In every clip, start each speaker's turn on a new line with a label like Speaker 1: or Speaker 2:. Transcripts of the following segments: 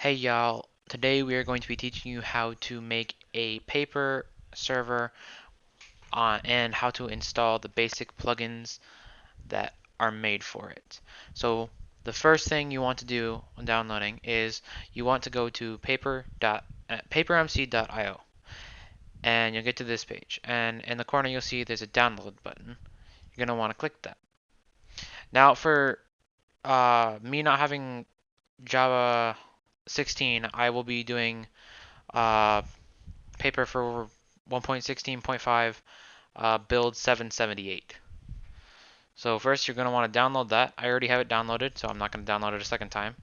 Speaker 1: Hey y'all, today we are going to be teaching you how to make a paper server and how to install the basic plugins that are made for it. So the first thing you want to do when downloading is you want to go to papermc.io and you'll get to this page, and in the corner you'll see there's a download button. You're going to want to click that. Now for me not having Java 16, I will be doing uh, paper for 1.16.5 build 778. So first you're going to want to download that. I already have it downloaded, so I'm not going to download it a second time.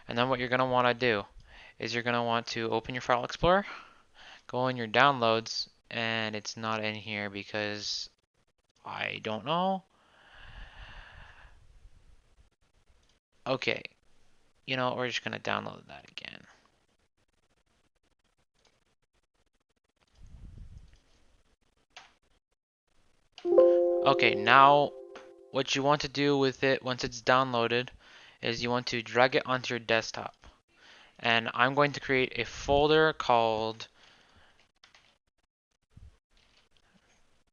Speaker 1: And then what you're going to want to do is you're going to want to open your file explorer, go in your downloads, and it's not in here because I don't know. Okay, we're just going to download that again. Okay, now what you want to do with it once it's downloaded is you want to drag it onto your desktop. And I'm going to create a folder called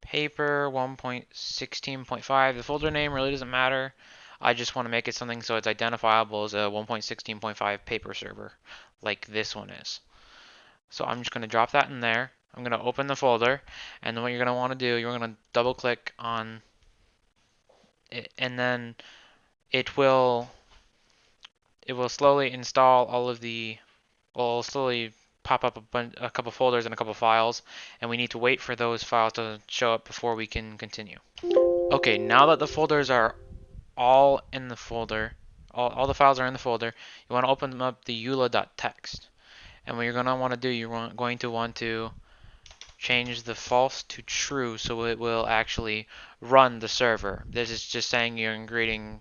Speaker 1: paper 1.16.5. The folder name really doesn't matter. I just want to make it something so it's identifiable as a 1.16.5 paper server, like this one is. So I'm just going to drop that in there. I'm going to open the folder, and then what you're going to want to do, you're going to double click on it, and then it will slowly install all of the will slowly pop up a couple folders and a couple files, and we need to wait for those files to show up before we can continue. Okay, now that the folders are all in the folder, all the files are in the folder, you want to open up the eula.txt. And what you're going to want to do, you're going to want to change the false to true so it will actually run the server. This is just saying you're integrating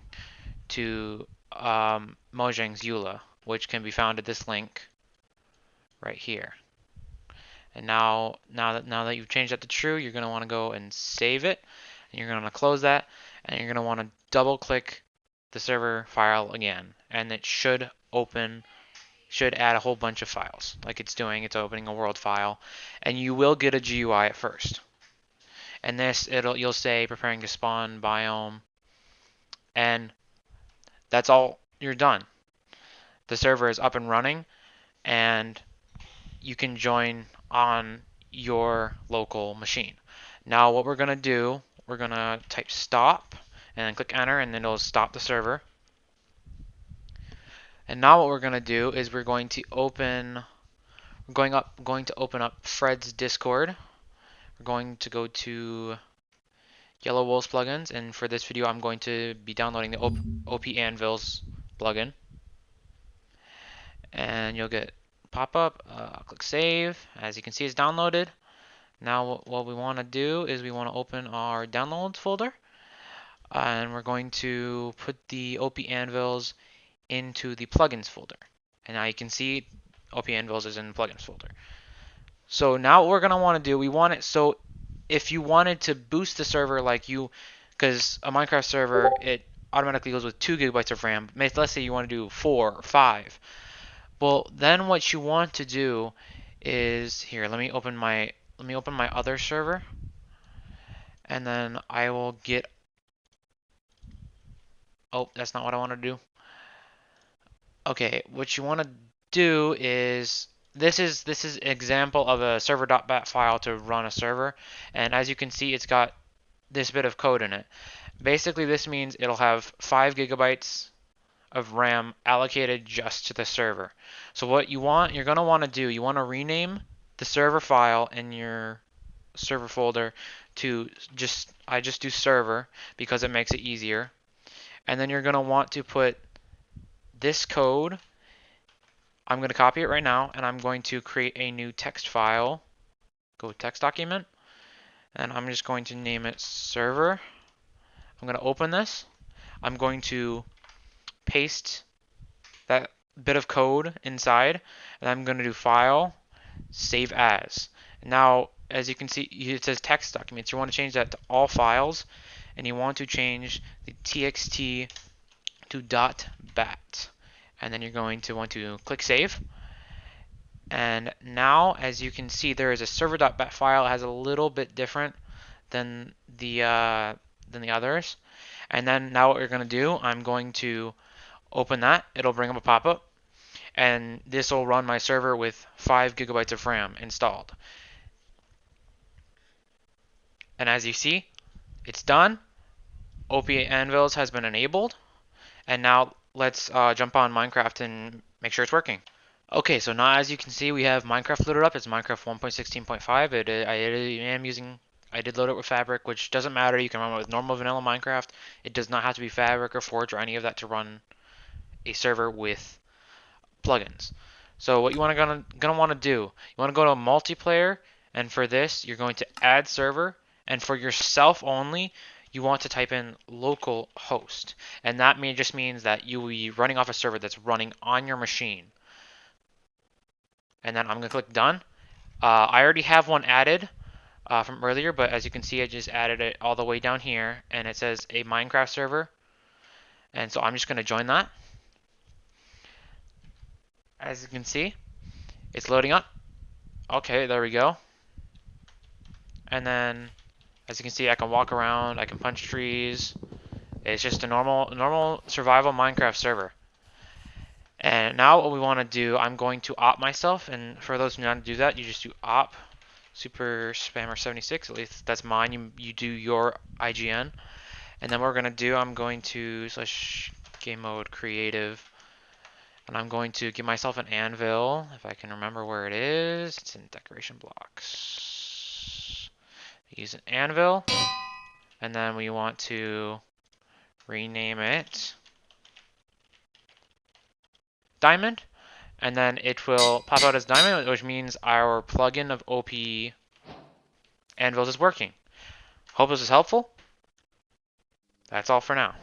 Speaker 1: to Mojang's EULA, which can be found at this link right here. And now that you've changed that to true, you're going to want to go and save it, and you're going to close that, and you're going to want to double click the server file again, and it should add a whole bunch of files like it's doing. It's opening a world file, and you will get a GUI at first. And this you'll say preparing to spawn biome, and that's all. You're done. The server is up and running, and you can join on your local machine. Now what we're going to do, we're going to type stop and then click enter, and then it'll stop the server. And now what we're going to do is we're going to open Fred's Discord. We're going to go to Yellow Wolves plugins, and for this video I'm going to be downloading the OP Anvils plugin. And you'll get pop up, click save. As you can see, it's downloaded. Now what we want to do is we want to open our downloads folder, and we're going to put the OP Anvils into the plugins folder. And now you can see OP Anvils is in the plugins folder. So now what we're going to want to do, we want it so if you wanted to boost the server because a Minecraft server, it automatically goes with 2 gigabytes of RAM. Let's say you want to do 4 or 5. Well, then what you want to do is here. Let me open my other server, and then I will get. Oh, that's not what I want to do. Okay, what you want to do is this is an example of a server.bat file to run a server, and as you can see, it's got this bit of code in it. Basically, this means it'll have 5 gigabytes of RAM allocated just to the server. So what you're going to want to do, you want to rename the server file in your server folder to I just do server because it makes it easier. And then you're going to want to put this code. I'm going to copy it right now, and I'm going to create a new text file. Go text document, and I'm just going to name it server. I'm going to open this. I'm going to paste that bit of code inside, and I'm going to do file, save as. Now, as you can see, it says text documents. You want to change that to all files, and you want to change the txt to .bat. and then you're going to want to click save. And now, as you can see, there is a server.bat file. It has a little bit different than the others. And then now what we're going to do, I'm going to open that. It'll bring up a pop-up, and this will run my server with 5 gigabytes of RAM installed. And as you see, it's done. OP Anvils has been enabled. And now let's jump on Minecraft and make sure it's working. Okay, so now as you can see, we have Minecraft loaded up. It's Minecraft 1.16.5. I did load it with Fabric, which doesn't matter. You can run it with normal vanilla Minecraft. It does not have to be Fabric or Forge or any of that to run a server with plugins. So what you gonna want to do, you want to go to multiplayer, and for this you're going to add server, and for yourself only, you want to type in local host, and that just means that you will be running off a server that's running on your machine. And then I'm gonna click done. I already have one added from earlier, but as you can see, I just added it all the way down here, and it says a Minecraft server, and so I'm just gonna join that. As you can see, it's loading up. Okay, there we go. And then, as you can see, I can walk around, I can punch trees. It's just a normal survival Minecraft server. And now what we want to do, I'm going to opt myself, and for those who know how to do that, you just do opt super spammer 76. At least that's mine. You do your IGN, and then what we're gonna do, I'm going to / game mode creative, and I'm going to give myself an anvil if I can remember where it is. It's in decoration blocks. Use an anvil, and then we want to rename it diamond, and then it will pop out as diamond, which means our plugin of OP Anvils is working. Hope this is helpful. That's all for now.